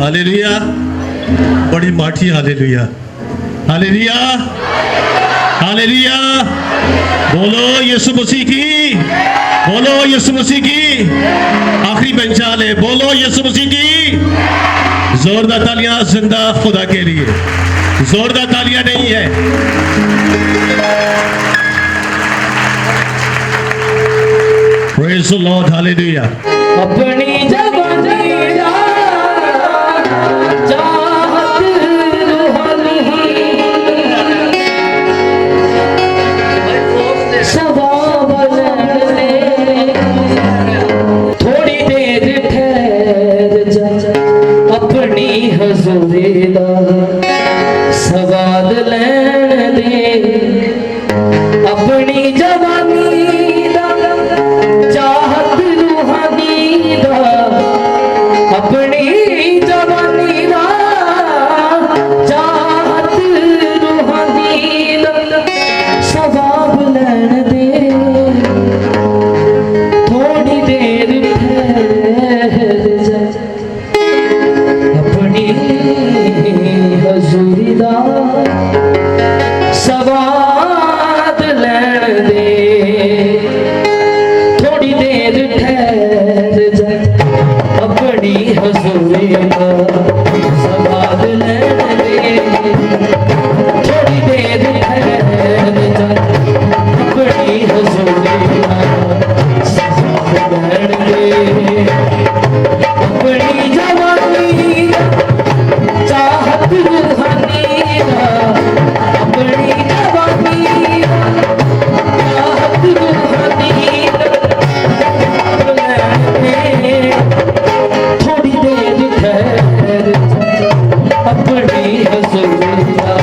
Hallelujah, बड़ी माठी hallelujah, hallelujah, hallelujah. बोलो यीशु मसीह की, बोलो यीशु मसीह की। आखिरी पंचाल है, बोलो यीशु मसीह की। जोरदार तालियां जिंदा खुदा के लिए, जोरदार तालियां नहीं है। Praise the Lord, hallelujah. अपनी जवानी चाहत रूहानी सवाब ले, थोड़ी देर ठहर जा, अपनी हजूरी दा सवाद लैन दे। अपनी जवानी चाहत रूहानी दा, अपनी जवानी दा चाहत रूहानी दा सवाब लैन दे। थोड़ी देर ठहर जा, अपनी हजूरी दा सवाद लैन दे। थोड़ी देर ठहर जा, अपनी हजूरी का सवाद लैन दे। थोड़ी देर ठहर जा, अपनी हजूरी का सवाद लैन दे। अपनी जवानी चाहत रूहानी का, अपनी जवानी चाहत रूहानी थोड़ी देर ठहर जा, अपनी हजूरी का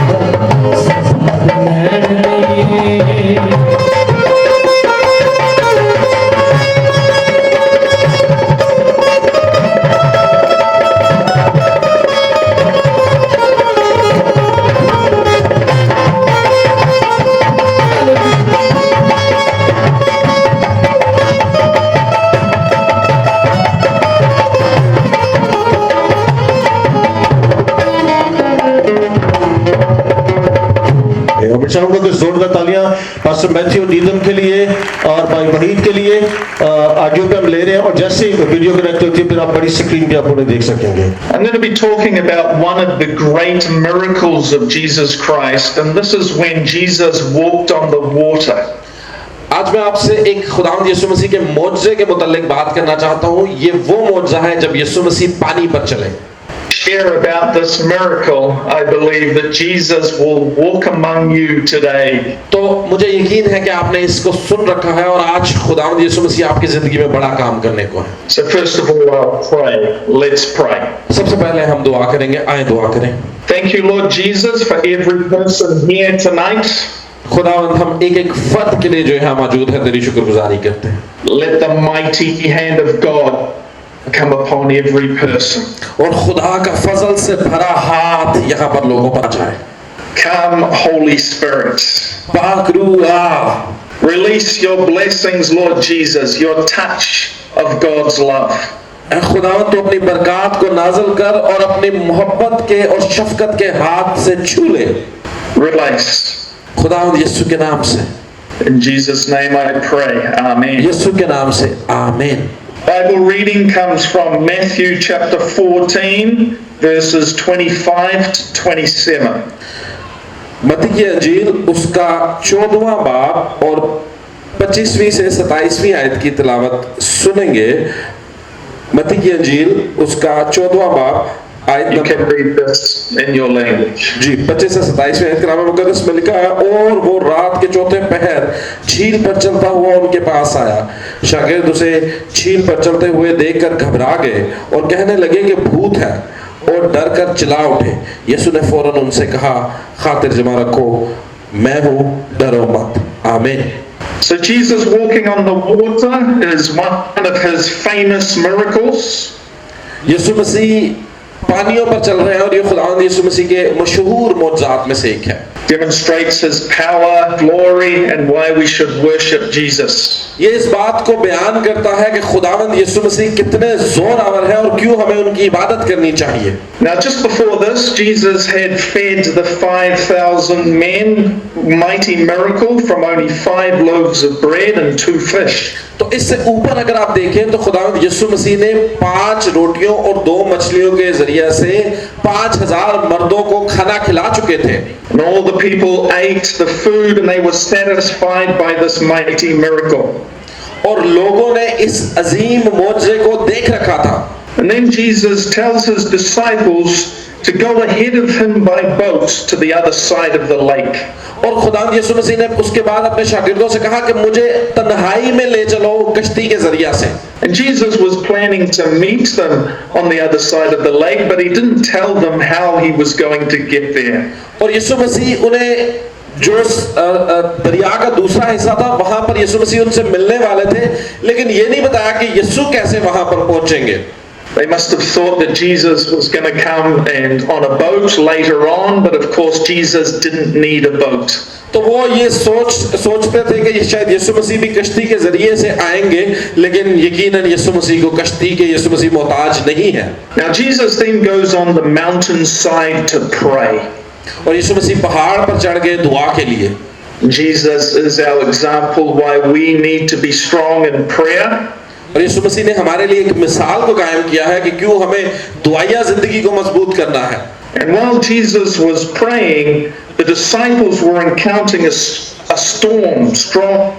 सवाद लैन दे। मैं चाहूंगा कि जोरदार तालियां पास्टर मैथ्यू नीलम के लिए और भाई वहीद के लिए ऑडियो पे हम ले रहे हैं, और जैसे ही वीडियो कनेक्ट होती है फिर आप बड़ी स्क्रीन पे आप उन्हें देख सकेंगे। I'm going to be talking about one of the great miracles of Jesus Christ, and this is when Jesus walked on the water. आज मैं आपसे एक खुदावंद यीशु मसीह के मौजज़े के मुतालिक बात करना चाहता हूँ। ये वो मौजज़ा है जब यीशु मसीह पानी पर चले। Share about this miracle. I believe that Jesus will walk among you today. तो मुझे यकीन है कि आपने इसको सुन रखा है और आज खुदावंद यीशु मसीह आपकी जिंदगी में बड़ा काम करने को है। So first of all, I'll pray. Let's pray. सबसे पहले हम दुआ करेंगे, आए दुआ करें। Thank you, Lord Jesus, for every person here tonight. खुदावंद हम एक एक फर्द के लिए जो यहाँ मौजूद है तेरी शुक्रगुजारी करते हैं। Let the mighty hand of God come upon every person. और खुदा का फजल से भरा हाथ यहाँ पर लोगों पर जाए। Come, Holy Spirit. पाक रूह आ, Release your blessings, Lord Jesus, your touch of God's love. ऐ खुदावंद तू अपनी बरकत को नाज़िल कर और अपनी मोहब्बत के और शफकत के हाथ से छू ले। Release. खुदावंद यीशु के नाम से, In Jesus' name I pray. Amen. यीशु के नाम से, आमीन। Bible reading comes from Matthew chapter 14, verses 25 to 27. मत्ती की अंजील उसका 14वां बाब और 25वीं से 27वीं आयत की तिलावत सुनेंगे। मत्ती की अंजील उसका 14वां बाब आयत You can read this in your language. जी 25 से 27वीं आयत कलाम मुकद्दस में लिखा है, और वो रात के चौथे पहर झील पर चलता हुआ उनके पास आया। शागिर्द उसे झील पर चलते हुए देखकर घबरा गए और कहने लगे कि भूत है, और डर कर चिल्ला उठे। यीशु ने फौरन उनसे कहा, खातिर जमा रखो, मैं हूँ, डरो मत। आमीन। So Jesus walking on the water is one of his famous miracles. यीशु मसीह पानियों पर चल रहे हैं और ये खुदावंद यीशु मसीह के मशहूर मौजज़ात में से एक है। demonstrates his power, glory, and why we should worship Jesus. ये इस बात को बयान करता है कि खुदावंद यीशु मसीह कितने जोरावर है और क्यों हमें उनकी इबादत करनी चाहिए। Now, just before this, Jesus had fed the 5,000 men, mighty miracle, from only 5 loaves of bread and 2 fish. तो इससे ऊपर अगर आप देखें तो खुदावंद यीशु मसीह ने 5 रोटियों और 2 मछलियों के जरिए से 5,000 मर्दों को खाना खिला चुके थे। And all the people ate the food and they were satisfied by this mighty miracle. और लोगों ने इस अजीम मौजज़े को देख रखा था। And then Jesus tells his disciples to go ahead of him by boat to the other side of the lake. और खुदावंद यीशु मसीह ने उसके बाद अपने शागिर्दों से कहा कि मुझे तन्हाई में ले चलो कश्ती के जरिए से। And Jesus was planning to meet them on the other side of the lake, but he didn't tell them how he was going to get there. और यीशु मसीह उन्हें जो दरिया का दूसरा हिस्सा था वहां पर यीशु मसीह उनसे मिलने वाले थे, लेकिन ये नहीं बताया कि यीशु कैसे वहां पर पहुंचेंगे। They must have thought that Jesus was going to come and on a boat later on, but of course Jesus didn't need a boat. तो वो ये सोचते थे कि शायद यीशु मसीह भी कश्ती के जरिए से आएंगे, लेकिन यकीनन यीशु मसीह को कश्ती के यीशु मसीह मोहताज नहीं है। Now Jesus then goes on the mountainside to pray. और यीशु मसीह पहाड़ पर चढ़ गए दुआ के लिए। Jesus is our example why we need to be strong in prayer. और यीशु मसीह ने हमारे लिए एक मिसाल को कायम किया है कि क्यों हमें दुआया जिंदगी को मजबूत करना है। And while Jesus was praying, the disciples were encountering a storm, strong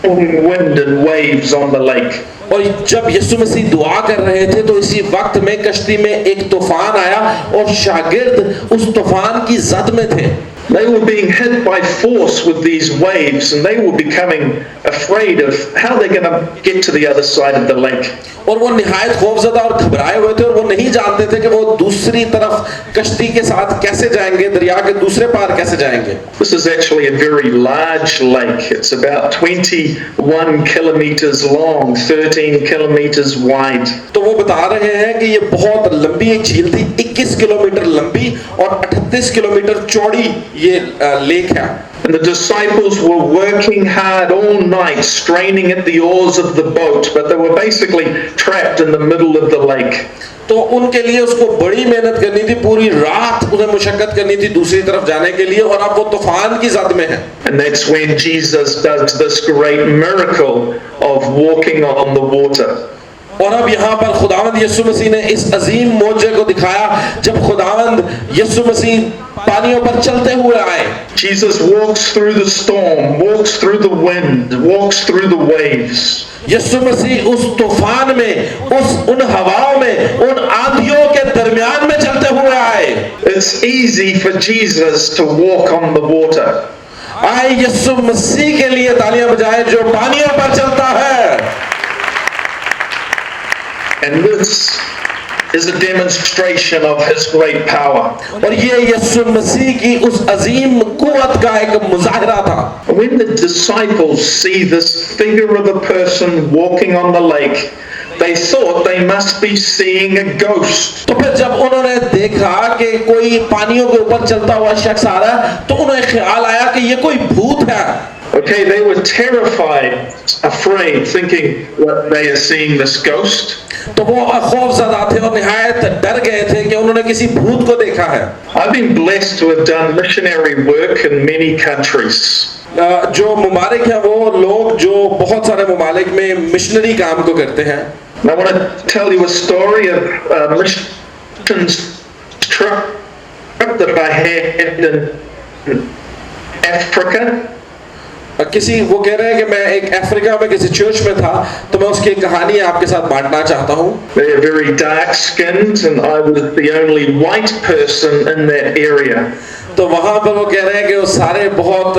wind and waves on the lake. और जब यीशु मसीह दुआ कर रहे थे तो इसी वक्त में कश्ती में एक तूफान आया और शागिर्द उस तूफान की जद में थे। They were being hit by force with these waves, and they were becoming afraid of how they're going to get to the other side of the lake. और वो निहायत खौफजदा और घबराए हुए थे और वो नहीं जानते थे कि वो दूसरी तरफ कश्ती के साथ कैसे जाएंगे, दरिया के दूसरे पार कैसे जाएंगे। This is actually a very large lake. It's about 21 kilometers long, 13 kilometers wide. तो वो बता रहे हैं कि ये बहुत लंबी एक झील थी, 21 किलोमीटर लंबी और 38 किलोमीटर चौड़ी ये लेक है। And the disciples were working hard all night, straining at the oars of the boat, but they were basically trapped in the middle of the lake. तो उनके लिए उसको बड़ी मेहनत करनी थी, पूरी रात उन्हें मुशक्कत करनी थी दूसरी तरफ जाने के लिए, और अब वो तूफान की जद में है। And that's when Jesus does this great miracle of walking on the water. और अब यहाँ पर खुदावंद यीशु मसीह ने इस अजीम मौजे को दिखाया जब खुदावंद यीशु मसीह पानियों पर चलते हुए आए। Jesus walks through the storm, walks through the wind, walks through the waves. यीशु मसीह उस तूफान में, उन हवाओं में, उन आंधियों के दरमियान में चलते हुए आए। It's easy for Jesus to walk on the water. आए यीशु मसीह के लिए तालियां बजाएं जो पानियों पर चलता है। And this is a demonstration of his great power. और ये यीशु मसीह की उस अजीम कुव्वत का एक मुजाहिरा था। When the disciples see this figure of a person walking on the lake, they thought they must be seeing a ghost. तो फिर जब उन्होंने देखा कि कोई पानियों के ऊपर चलता हुआ शख्स आ रहा है तो उन्हें ख्याल आया कि ये कोई भूत है। Okay, they were terrified, afraid, thinking that they are seeing this ghost. तो वो खौफज़दा थे और निहायत डर गए थे कि उन्होंने किसी भूत को देखा है। I've been blessed to have done missionary work in many countries. जो मुमालिक हैं वो लोग जो बहुत सारे मुमालिक में मिशनरी काम को करते हैं। I want to tell you a story of a mission trip that I had in Africa. किसी वो कह रहे हैं कि मैं एक अफ्रीका में किसी चर्च में था तो मैं उसकी एक कहानी आपके साथ बांटना चाहता हूँ। They are very dark skinned and I was the only white person in that area. तो वहाँ पर वो कह रहे हैं कि वो सारे बहुत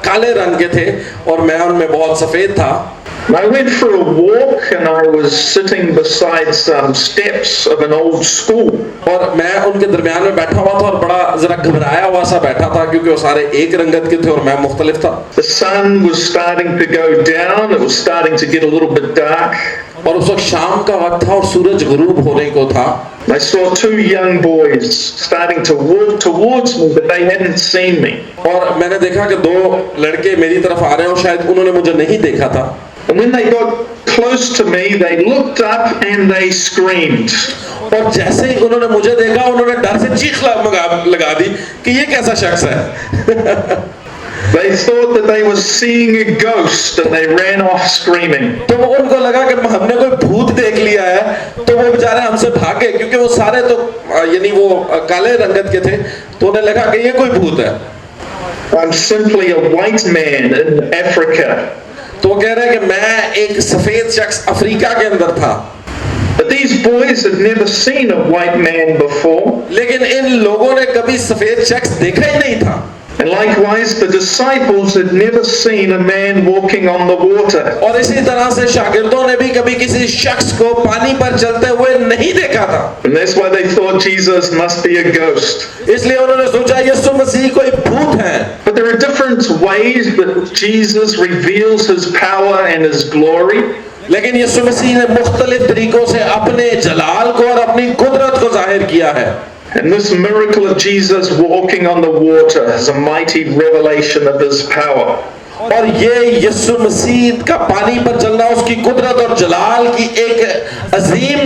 काले रंग के थे और मैं उनमें बहुत सफेद था। I went for a walk and I was sitting beside some steps of an old school. और मैं उनके दरमियान में बैठा हुआ था और बड़ा जरा घबराया हुआ सा बैठा था क्योंकि वो सारे एक रंगत के थे और मैं मुख्तलिफ था। The sun was starting to go down. It was starting to get a little bit dark. और उस वक्त शाम का वक्त था और सूरज गुरूब होने को था। They saw two young boys starting to walk towards me, but they hadn't seen me. और मैंने देखा कि दो लड़के मेरी तरफ आ रहे हैं और शायद उन्होंने मुझे नहीं देखा था। And when they got close to me, they looked up and they screamed. और जैसे ही उन्होंने मुझे देखा उन्होंने डर से चीख लगा दी कि ये कैसा शख्स है। They thought that they were seeing a ghost and they ran off screaming. तो वो उनको लगा कि हमने कोई भूत देख लिया है, तो वो बेचारे हमसे भागे, क्योंकि वो सारे तो यानी वो काले रंगत के थे, तो उन्हें लगा कि ये कोई भूत है। I'm simply a white man in Africa. तो वो कह रहे हैं कि मैं एक सफेद शख्स अफ्रीका के अंदर था। But these boys had never seen a white man before. लेकिन इन लोगों ने कभी सफेद शख्स देखा ही नहीं था। And likewise, the disciples had never seen a man walking on the water. और इसी तरह से शागिर्दों ने भी कभी किसी शख्स को पानी पर चलते हुए नहीं देखा था। And that's why they thought Jesus must be a ghost. इसलिए उन्होंने सोचा यीशु मसीह कोई भूत है। But there are different ways that Jesus reveals his power and his glory. लेकिन यीशु मसीह ने मुख्तलिफ तरीकों से अपने जलाल को और अपनी कुदरत को जाहिर किया है। And this miracle of Jesus walking on the water is a mighty revelation of his power. और ये यीशु मसीह का पानी पर चलना उसकी कुदरत और जलाल की एक अजीम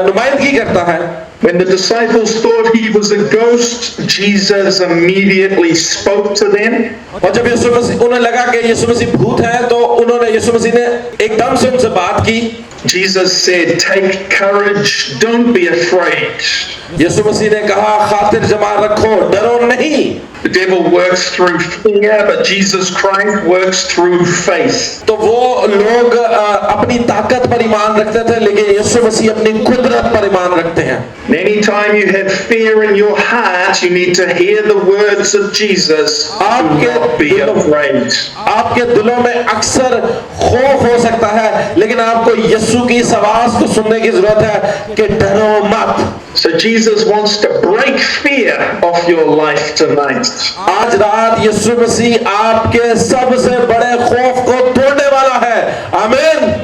नुमाइंदगी करता है। When the disciples thought he was a ghost, Jesus immediately spoke to them. और जब यीशु मसीह उन्हें लगा कि यीशु मसीह भूत है, तो उन्होंने यीशु मसीह ने एकदम से उनसे बात की। Jesus said, "Take courage, don't be afraid." यीशु मसीह ने कहा खातिर जमा रखो, डरो नहीं। The devil works through fear, but Jesus Christ works through faith. तो वो लोग अपनी ताकत पर ईमान रखते थे, लेकिन यीशु मसीह अपनी कुदरत पर ईमान रखते हैं। And anytime you have fear in your heart, you need to hear the words of Jesus. Do not be afraid. आपके दिलों में अक्सर खौफ हो सकता है, लेकिन आपको यीशु की इस आवाज को सुनने की जरूरत है कि डरो मत। So Jesus wants to break fear off your life tonight. आज रात यीशु मसीह आपके सबसे बड़े खौफ को तोड़ने वाला है। आमीन।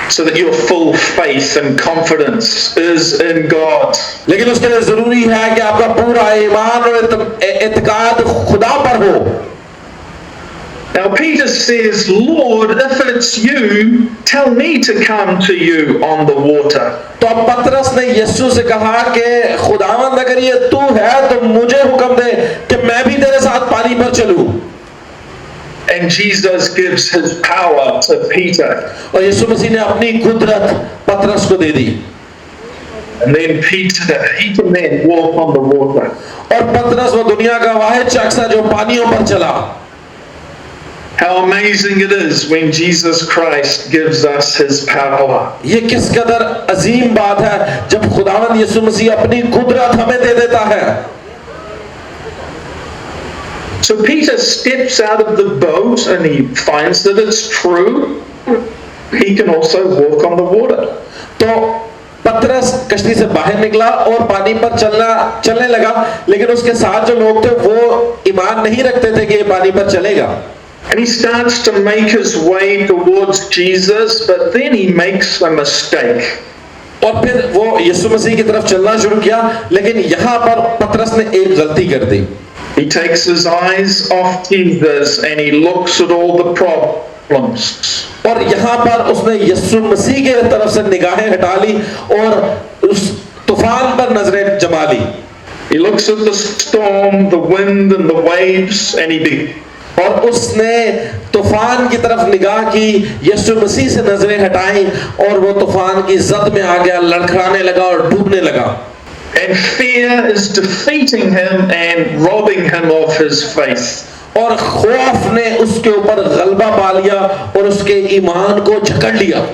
So that your full faith and confidence is in God. लेकिन उसके लिए जरूरी है कि आपका पूरा ईमान और इत्काद खुदा पर हो। Now Peter says, "Lord, if it's you, tell me to come to you on the water." तो अब पतरस ने यीशु से कहा कि खुदावंद अगर ये तू है तो मुझे हुक्म दे कि मैं भी तेरे साथ पानी पर चलूं। And Jesus gives his power to Peter. और यीशु मसीह ने अपनी कुदरत पतरस को दे दी। And then Peter then walk on the water. और पतरस वो दुनिया का वाहिद शख्स है जो पानियों पर चला। How amazing it is when Jesus Christ gives us his power. ये किस कदर अजीम बात है जब खुदावंद यीशु मसीह अपनी कुदरत हमें दे देता है। So Peter steps out of the boat and he finds that it's true. He can also walk on the water. तो पतरस कश्ती से बाहर निकला और पानी पर चलने लगा, लेकिन उसके साथ जो लोग थे वो ईमान नहीं रखते थे कि ये पानी पर चलेगा। And he starts to make his way towards Jesus, but then he makes a mistake. और फिर वो यीशु मसीह की तरफ चलना शुरू किया, लेकिन यहाँ पर पतरस ने एक गलती कर दी। He takes his eyes off Jesus and he looks at all the problems. और यहाँ पर उसने यीशु मसीह के तरफ से निगाहें हटा ली और उस तूफान पर नजरें जमा ली। He looks at the storm, the wind and the waves, and he और उसने तूफान की तरफ निगाह की, यीशु मसीह से नजरें हटाई और वो तूफान की जद में आ गया, लड़खड़ाने लगा और डूबने लगा। And fear is defeating him and robbing him of his faith. और खौफ ने उसके ऊपर गलबा पा लिया और उसके ईमान को जकड़ लिया।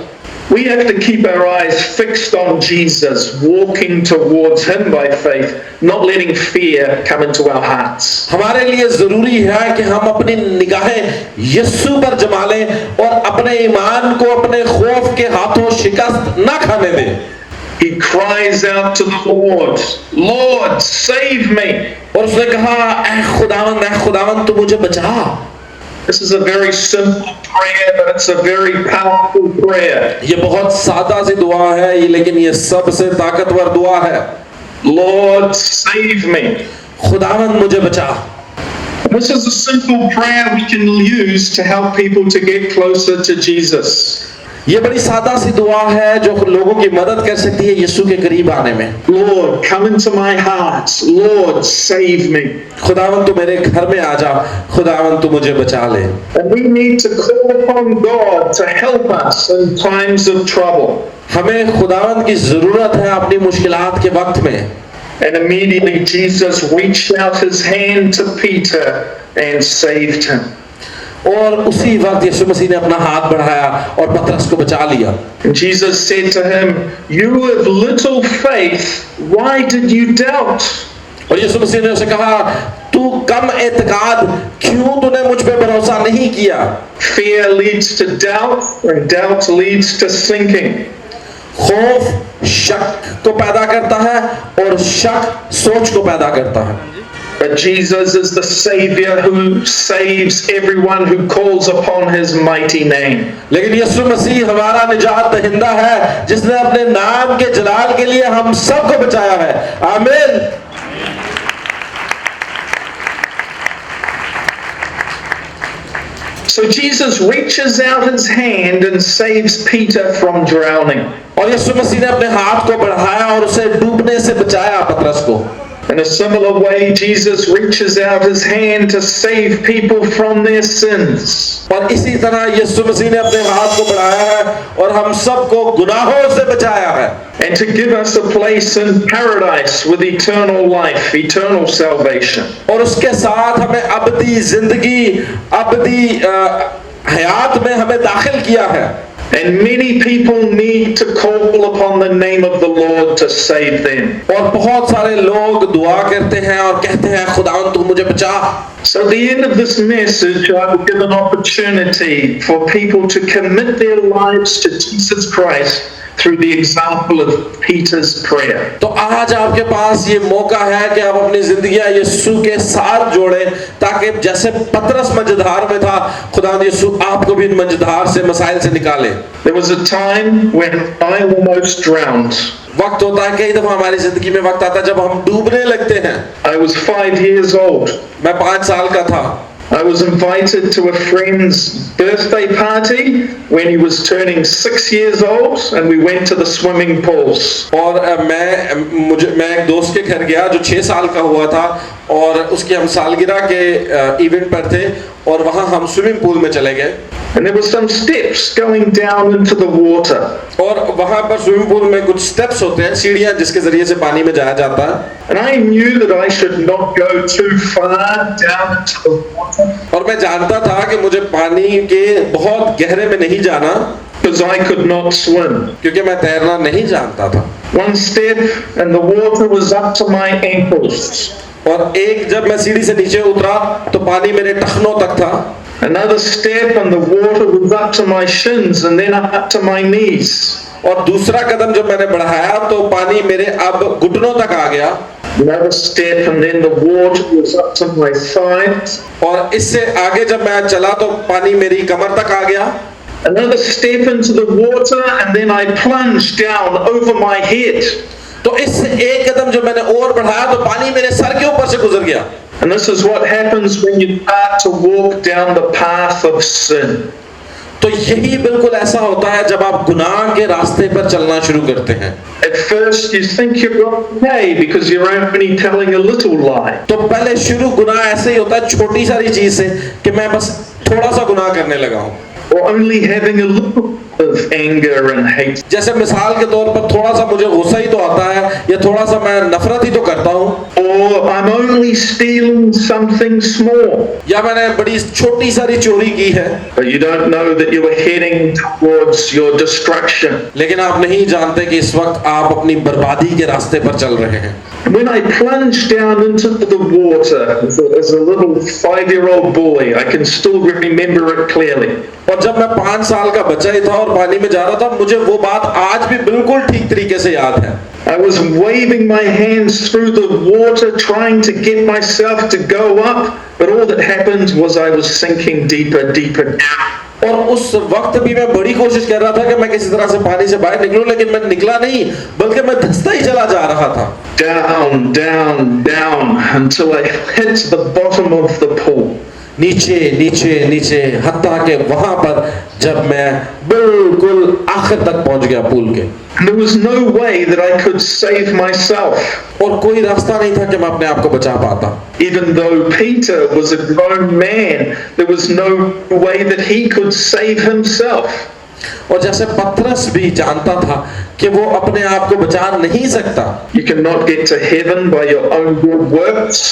We have to keep our eyes fixed on Jesus, walking towards him by faith, not letting fear come into our hearts. हमारे लिए जरूरी है कि हम अपनी निगाहें यीशु पर जमा लें और अपने ईमान को अपने खौफ के हाथों शिकस्त ना खाने दें। He cries out to the Lord, "Lord, save me." और उसने कहा, ऐ खुदावंद तू मुझे बचा। This is a very simple prayer, but it's a very powerful prayer. ये बहुत सादा सी दुआ है ये, लेकिन ये सबसे ताकतवर दुआ है। Lord, save me. खुदावंद मुझे बचा। This is a simple prayer we can use to help people to get closer to Jesus. ये बड़ी सादा सी दुआ है जो लोगों की मदद कर सकती है यीशु के करीब आने में। Lord, come into my heart. Lord, save me. खुदावंद तू मेरे घर में आ जा, खुदावंद तू मुझे बचा ले। And we need to call upon God to help us in times of trouble. हमें खुदावंद की जरूरत है अपनी मुश्किलात के वक्त में। And immediately Jesus reached out his hand to Peter and saved him. और उसी वक्त यीशु मसीह ने अपना हाथ बढ़ाया और पतरस को बचा लिया। And Jesus said to him, "You have little faith, why did you doubt?" और यीशु मसीह ने उसे कहा, तू कम एतकाद, क्यों तूने मुझ पे भरोसा नहीं किया? Fear leads to doubt, and doubt leads to sinking. खौफ शक को पैदा करता है और शक सोच को पैदा करता है। But Jesus is the Savior who saves everyone who calls upon his mighty name. लेकिन यीशु मसीह हमारा निजात दहिंदा है जिसने अपने नाम के जलाल के लिए हम सबको बचाया है। आमीन। So Jesus reaches out his hand and saves Peter from drowning. और यीशु मसीह ने अपने हाथ को बढ़ाया और उसे डूबने से बचाया पतरस को। In a similar way, Jesus reaches out his hand to save people from their sins. और इसी तरह यीशु मसीह ने अपने हाथ को बढ़ाया है और हम सबको गुनाहों से बचाया है। And to give us a place in paradise with eternal life, eternal salvation. और उसके साथ हमें अबदी जिंदगी, अबदी हयात में हमें दाखिल किया है। And many people need to call upon the name of the Lord to save them. और बहुत सारे लोग दुआ करते हैं और कहते हैं खुदावंद तू मुझे बचा। So at the end of this message, I will give an opportunity for people to commit their lives to Jesus Christ through the example of Peter's prayer. तो आज आपके पास ये मौका है कि आप अपनी जिंदगियां यीशु के साथ जोड़ें, ताकि जैसे पतरस मझधार में था, खुदा यीशु आपको भी इन मझधार से मसाइल से निकाले। There was a time when I almost drowned. वक्त होता है, कई दफा हमारी जिंदगी में वक्त आता है जब हम डूबने लगते हैं। I was 5 years old. मैं 5 साल का था। I was invited to a friend's birthday party when he was turning 6 years old, and we went to the swimming pools. और मैं एक दोस्त के घर गया जो 6 साल का हुआ था और उसके हम सालगिरह के इवेंट पर थे और वहां हम स्विमिंग पूल में चले गए। And there were some steps going down into the water. और वहां पर स्विमिंग पूल में कुछ स्टेप्स होते हैं, सीढ़ियां जिसके जरिए से पानी में जाया जाता है। And I knew that I should not go too far down into the water. और मैं जानता था कि मुझे पानी के बहुत गहरे में नहीं जाना, Because I could not swim. क्योंकि मैं तैरना नहीं जानता था। One step and the water was up to my ankles. और एक जब मैं सीढ़ी से नीचे उतरा तो पानी मेरे टखनों तक था। Another step and the water was up to my shins and then up to my knees. और दूसरा कदम जब मैंने बढ़ाया तो पानी मेरे अब घुटनों तक आ गया। Another step and then the water was up to my thighs. और इससे आगे जब मैं चला तो पानी मेरी कमर तक आ गया। Another step into the water and then I plunged down over my head. तो इससे एक कदम जो मैंने और बढ़ाया तो पानी मेरे सर के ऊपर से गुजर गया। And this is what happens when you start to walk down the path of sin. तो यही बिल्कुल ऐसा होता है जब आप गुनाह के रास्ते पर चलना शुरू करते हैं। At first you think you're okay because you're only telling a little lie. तो पहले शुरू गुनाह ऐसे ही होता है, छोटी सारी चीज से कि मैं बस थोड़ा सा गुनाह करने लगा हूँ। Or only having a little of anger and hate. जैसे मिसाल के तौर पर थोड़ा सा मुझे गुस्सा ही तो आता है या थोड़ा सा मैं नफरत ही तो करता हूँ। Or I'm only stealing something small. या मैंने बड़ी छोटी सारी चोरी की है। But you don't know that you are heading towards your destruction. लेकिन आप नहीं जानते कि इस वक्त आप अपनी बर्बादी के रास्ते पर चल रहे हैं। When I plunged down into the water as a little 5-year-old boy, I can still remember it clearly. और जब मैं 5 साल का बच्चा ही था और पानी में जा रहा था, मुझे वो बात आज भी बिल्कुल ठीक तरीके से याद है। I was waving my hands through the water, trying to get myself to go up, but all that happened was I was sinking deeper, deeper down. और उस वक्त भी मैं बड़ी कोशिश कर रहा था कि मैं किसी तरह से पानी से बाहर निकलूं, लेकिन मैं निकला नहीं, बल्कि मैं धंसता ही चला जा रहा था। Down, down, down, until I hit the bottom of the pool. नीचे नीचे नीचे, हत्ता के वहां पर जब मैं बिल्कुल आखिर तक पहुंच गया पूल के। And there was no way that I could save myself. और कोई रास्ता नहीं था कि मैं अपने आप को बचा पाता। Even though Peter was a grown man, there was no way that he could save himself. और जैसे पतरस भी जानता था कि वो अपने आप को बचा नहीं सकता। You cannot get to heaven by your own good works.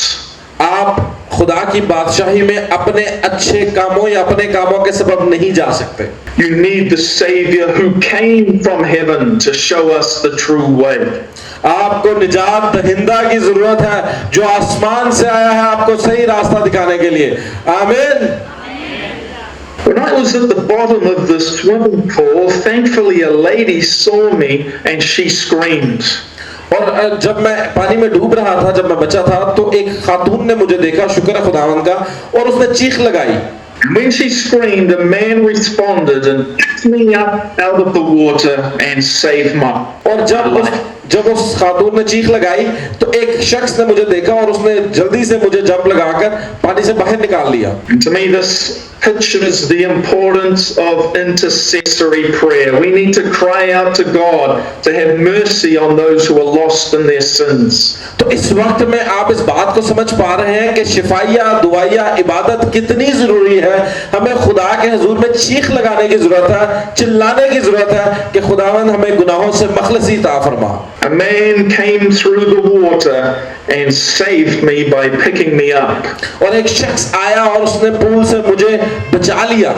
आप खुदा की बादशाही में अपने अच्छे कामों या अपने कामों के सबब नहीं जा सकते। You need the Savior who came from heaven to show us the true way. आपको निजात दहिंदा की जरूरत है जो आसमान से आया है आपको सही रास्ता दिखाने के लिए। आमीन। When I was at the bottom of the swimming pool, thankfully a lady saw me and she screamed. और जब मैं पानी में डूब रहा था, जब मैं बचा था, तो एक खातून ने मुझे देखा, शुक्र है खुदावंद का, और उसने चीख लगाई। When she screamed, a man responded and picked me up out of the water and saved my और जब उस खातून ने चीख लगाई तो एक शख्स ने मुझे देखा और उसने जल्दी से मुझे जंप लगाकर पानी से बाहर निकाल लिया। To me, this pictures the importance of intercessory prayer. We need to cry out to God to have mercy on those who are lost in their sins. तो इस वक्त में आप इस बात को समझ पा रहे हैं कि शिफाइया दुआया इबादत कितनी जरूरी है। हमें खुदा के हुजूर में चीख लगाने की जरूरत है, चिल्लाने की जरूरत है कि खुदावंद हमें गुनाहों से मखलसी अता फरमा। A man came through the water and saved me by picking me up. और एक शख्स आया और उसने पूल से मुझे बचा लिया।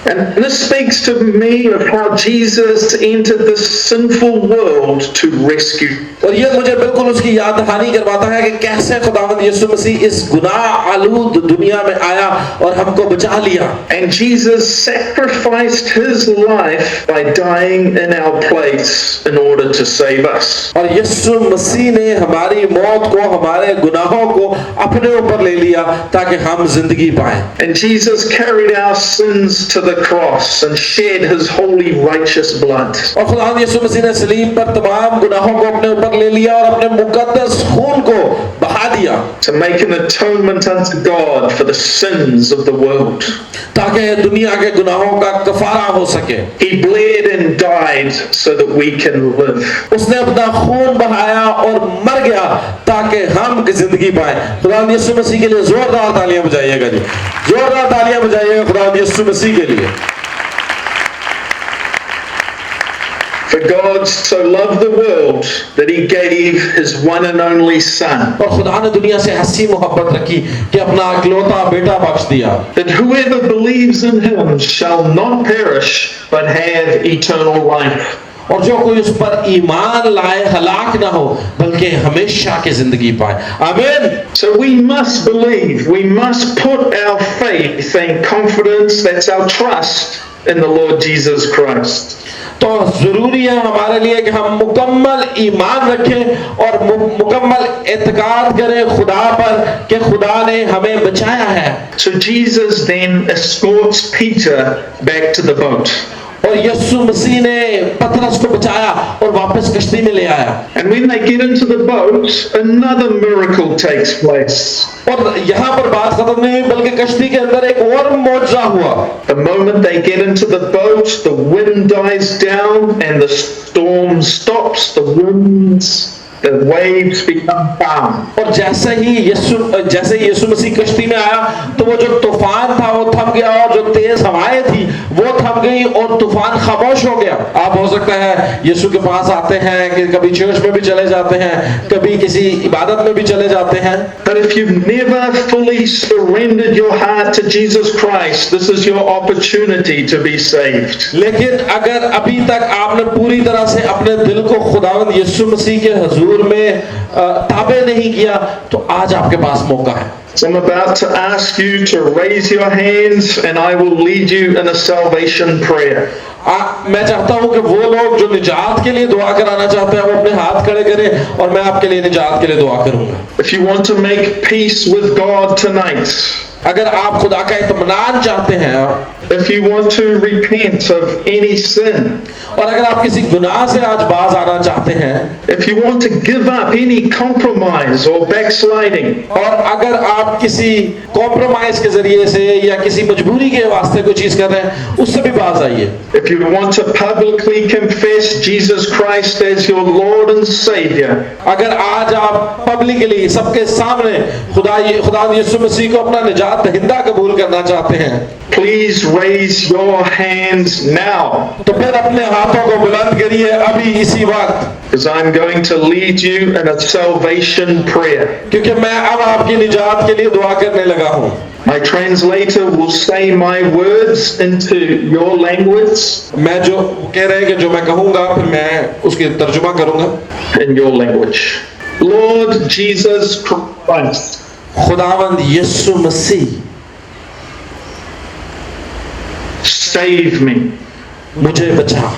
And this speaks to me of how Jesus entered this sinful world to rescue. और ये मुझे बिल्कुल उसकी याद दहानी करवाता है कि कैसे खुदावंद यीशु मसीह इस गुनाह आलूद दुनिया में आया और हमको बचा लिया। And Jesus sacrificed his life by dying in our place in order to save us. और यीशु मसीह ने हमारी मौत को, हमारे गुनाहों को अपने ऊपर ले लिया ताकि हम जिंदगी पाएं। And Jesus carried our sins to the cross and shed his holy righteous blood. और खुदावंद यीशु मसीह ने सलीब पर तमाम गुनाहों को अपने ऊपर ले लिया और अपने मुकद्दस खून को बहा दिया To make an atonement unto God for the sins of the world. ताकि दुनिया के गुनाहों का कफारा हो सके। He bled and died so that we can live. उसने अपना खून बहाया और मर गया ताकि हम जिंदगी पाए। खुदावंद यीशु मसीह के लिए जोरदार तालियां बजाइएगा जी, जोरदार तालियां बजाइएगा खुदावंद यीशु मसीह के लिए। For God so loved the world that he gave his one and only Son, और खुदा ने दुनिया से ऐसी मोहब्बत रखी कि अपना इकलौता बेटा बख्श दिया that whoever believes in him shall not perish but have eternal life. और जो कोई उस पर ईमान लाए हलाक ना हो बल्कि हमेशा की जिंदगी पाए। आमीन। So we must believe, we must put our faith and confidence, that's our trust, in the Lord Jesus Christ. तो जरूरी है हमारे लिए कि हम मुकम्मल ईमान रखें और मुकम्मल एतकाद करें खुदा पर कि खुदा ने हमें बचाया है। So Jesus then escorts Peter back to the boat. और यीशु मसीह ने पतरस को बचाया और वापस कश्ती में ले आया। And when they get into the boat, another miracle takes place. और यहाँ पर बात खत्म नहीं हुई बल्कि कश्ती के अंदर एक और मौजज़ा हुआ। The moment they get into the boat, the wind dies down and the storm stops, the waves become calm. और जैसे ही यीशु मसीह कश्ती में आया तो वो जो तूफान था वो थम गया और जो तेज हवाएं थी वो थम गई और तूफान खामोश हो गया। आप हो सकता है यीशु के पास आते हैं कि कभी चर्च में भी चले जाते हैं, कभी किसी इबादत में भी चले जाते हैं। But if you've never fully surrendered your heart to Jesus Christ, this is your opportunity to be saved. लेकिन अगर अभी तक आपने पूरी तरह से अपने दिल को खुदावंद यीशु मसीह के हुजूर में ताबे नहीं किया तो आज आपके पास मौका है। So I'm about to ask you to raise your hands and I will lead you in a salvation prayer. मैं चाहता हूं कि वो लोग जो निजात के लिए दुआ कराना चाहते हैं वो अपने हाथ खड़े करें और मैं आपके लिए निजात के लिए दुआ करूंगा। If you want to make peace with God tonight, अगर आप खुदा का इत्मीनान चाहते हैं, if you want to repent of any sin, और अगर आप किसी गुनाह से आज बाज आना चाहते हैं, if you want to give up any compromise or backsliding, और अगर आप किसी कॉम्प्रोमाइज के जरिए से या किसी मजबूरी के वास्ते कोई चीज कर रहे हैं, उससे भी बाज आइए। if you want to publicly confess Jesus Christ as your Lord and Savior, अगर आज आप पब्लिकली सबके सामने खुदा यीशु मसीह को अपना निजात दहिंदा कबूल करना चाहते हैं, please raise your hands now, तो फिर अपने हाथों को बुलंद करिए अभी इसी वक्त, because I'm going to lead you in a salvation prayer. क्योंकि मैं अब आपकी निजात के लिए दुआ करने लगा हूँ। My translator will say my words into your language, मैं जो कह रहे हैं कि जो मैं कहूँगा फिर मैं उसकी तर्जुमा करूँगा। in your language. Lord Jesus Christ, खुदावंद यीशु मसीह, save me. मुझे बचा।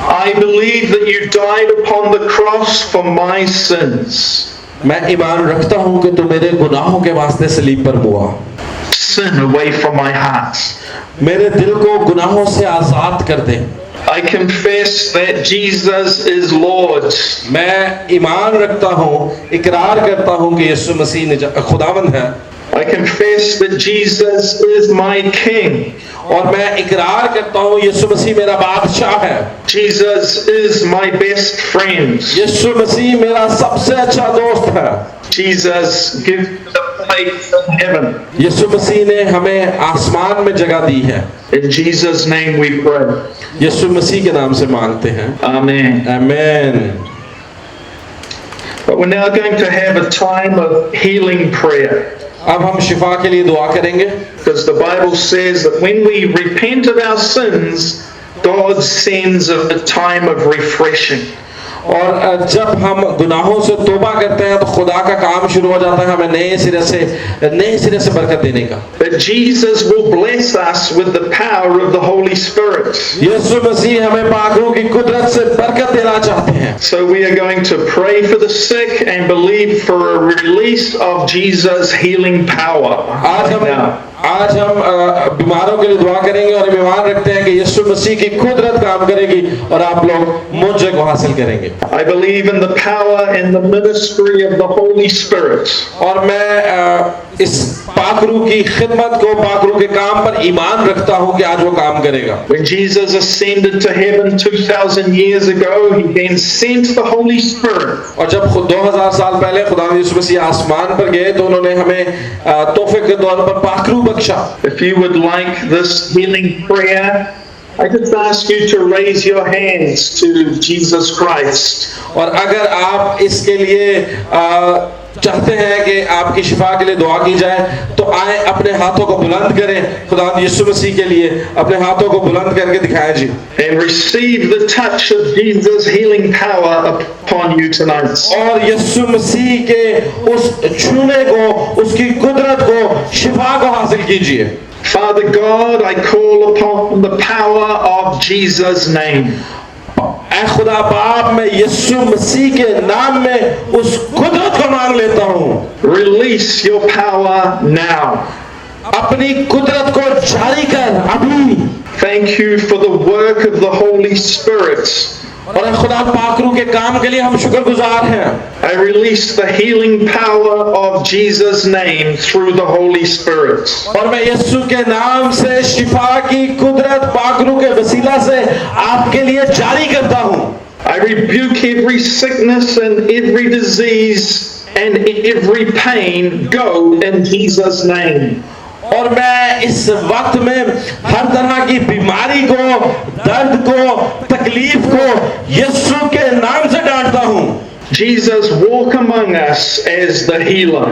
I believe that you died upon the cross for my sins. मैं ईमान रखता हूँ कि तू मेरे गुनाहों के वास्ते सलीब पर हुआ। Sin away from my heart. मेरे दिल को गुनाहों से आजाद कर दे। I confess that Jesus is Lord. मैं ईमान रखता हूँ, इकरार करता हूँ कि यीशु मसीह खुदावंद है। I confess that Jesus is my King. और मैं इकरार करता हूँ यीशु मसीह मेरा बादशाह है। Jesus is my best friend. यीशु मसीह मेरा सबसे अच्छा दोस्त है। Jesus gives the place in heaven. यीशु मसीह ने हमें आसमान में जगह दी है। In Jesus' name we pray. यीशु मसीह के नाम से मांगते हैं। Amen. आमीन। But we're now going to have a time of healing prayer. अब हम शिफा के लिए दुआ करेंगे, Because the Bible says that when we repent of our sins, God sends a time of refreshing. और जब हम गुनाहों से तौबा करते हैं तो खुदा का काम शुरू हो जाता है हमें नए सिरे से बरकत देने का। But Jesus will bless us with the power of the Holy Spirit. यीशु मसीह हमें पाकरूह की कुदरत से बरकत देना चाहते हैं। So we are going to pray for the sick and believe for a release of Jesus' healing power. आज हम बीमारों के लिए दुआ करेंगे और हम ईमान रखते हैं कि यीशु मसीह की कुदरत काम करेगी और आप लोग मुझे को हासिल करेंगे। I believe in the power and the ministry of the Holy Spirit. और मैं इस पाकरूह की खिदमत को, पाकरूह के काम पर ईमान रखता हूँ कि आज वो काम करेगा। When Jesus ascended to heaven 2000 years ago, he then sent the Holy Spirit. और जब 2000 साल पहले खुदा यीशु मसीह आसमान पर गए तो उन्होंने हमें तोहफे के तौर पर पाकरूह बख्शा। If you would like this healing prayer, I just ask you to raise your hands to Jesus Christ. और अगर आप इसके लिए चाहते हैं कि आपकी शिफा के लिए दुआ की जाए तो आए अपने हाथों को बुलंद करें, खुदा यीशु मसीह के लिए अपने हाथों को बुलंद करके दिखाएं जी। And receive the touch of Jesus' healing power upon you tonight. और यीशु मसीह के उस छूने को, उसकी कुदरत को, शिफा को हासिल कीजिए। Father God, I call upon the power of Jesus' name. ऐ खुदा बाप, मैं यीशु मसीह के नाम में उस कुदरत को मांग लेता हूँ। Release your power now. अपनी कुदरत को जारी कर अभी। Thank you for the work of the Holy Spirit. और खुदा पाकरूह के काम के लिए हम शुक्रगुजार हैं। I release the healing power of Jesus' name through the Holy Spirit. और मैं यीशु के नाम से शिफा की कुदरत पाकरूह के वसीला से आपके लिए जारी करता हूँ। I rebuke every sickness and every disease and every pain. Go in Jesus' name. और मैं इस वक्त में हर तरह की बीमारी को, दर्द को, तकलीफ को यीशु के नाम से डांटता हूँ। Jesus, walk among us as the healer.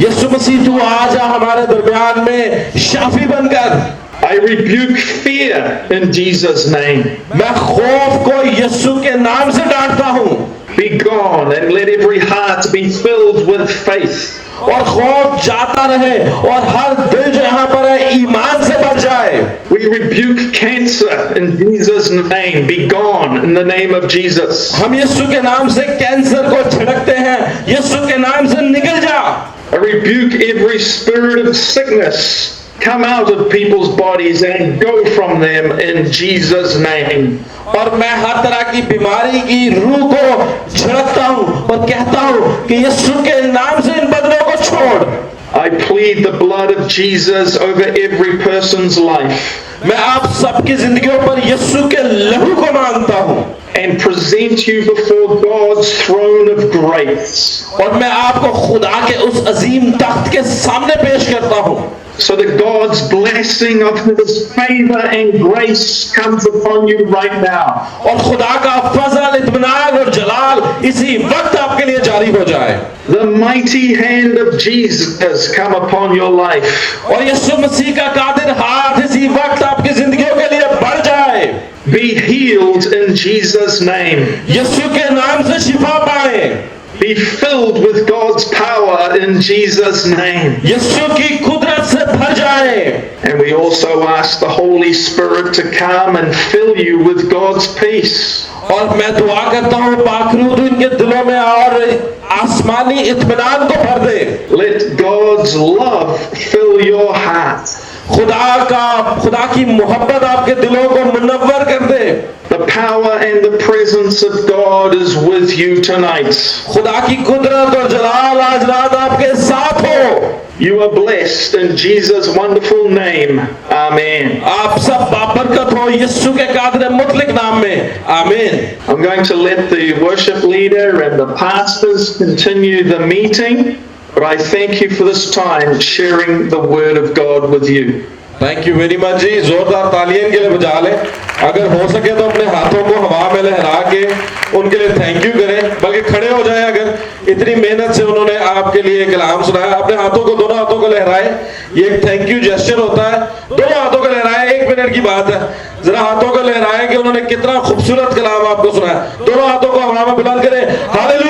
यीशु मसीह तू आ जा हमारे दरमियान में शाफी बनकर। I rebuke fear in Jesus' name. मैं खौफ को यीशु के नाम से डांटता हूँ Be gone and let every heart be filled with faith. और खौफ जाता रहे और हर दिल जो यहाँ पर है ईमान से भर जाए। We rebuke cancer in Jesus' name. Be gone in the name of Jesus. हम यीशु के नाम से कैंसर को झिड़कते हैं, यीशु के नाम से निकल जा। I rebuke every spirit of sickness. Come out of people's bodies and go from them in Jesus' name. और मैं हर तरह की बीमारी की रूह को झिड़कता हूँ और कहता हूँ कि यीशु के नाम से इन बदलों को छोड़। I plead the blood of Jesus over every person's life मैं आप सबकी जिंदगियों पर यीशु के लहू को मांगता हूँ and present you before God's throne of grace और मैं आपको खुदा के उस अजीम तख्त के सामने पेश करता हूँ so that God's blessing of His favor and grace comes upon you right now. और खुदा का फजल, इत्मीनान और जलाल इसी वक्त आपके लिए जारी हो जाए। The mighty hand of Jesus come upon your life. और यीशु मसीह का कादिर हाथ इसी वक्त आपकी जिंदगियों के लिए बढ़ जाए। Be healed in Jesus' name. यीशु के नाम से शिफा पाए। Be filled with God's power in Jesus' name. यीशु की कुदरत से भर जाए। And we also ask the Holy Spirit to come and fill you with God's peace. और मैं दुआ करता हूँ पाखरू तू इनके दिलों में और आसमानी इत्मीनान को भर दे। Let God's love fill your heart. खुदा की मोहब्बत आपके दिलों को मुनव्वर कर दे। The power and the presence of God is with you tonight. खुदा की कुदरत और जलाल आज रात आपके साथ हो। You are blessed in Jesus' wonderful name. Amen. आप सब बाबरकत हो यीशु के कादिर मुतलक नाम में। आमीन। I'm going to let the worship leader and the pastors continue the meeting, but I thank you for this time sharing the word of God with you. Thank you very much जी। जोरदार तालियां के लिए बजा लें। अगर हो सके तो अपने हाथों को हवा में लहरा के उनके लिए थैंक यू करें, बल्कि खड़े हो जाएं। अगर इतनी मेहनत से उन्होंने आपके लिए कलाम सुनाया, अपने हाथों को, दोनों हाथों को लहराएं। ये एक थैंक यू जेस्चर होता है। दोनों हाथों को लहराएं, 1 मिनट की बात है। जरा हाथों को लहराएं कि उन्होंने कितना खूबसूरत कलाम आपको सुनाया। दोनों हाथों को हवा में बुलंद करें। हालेलुया।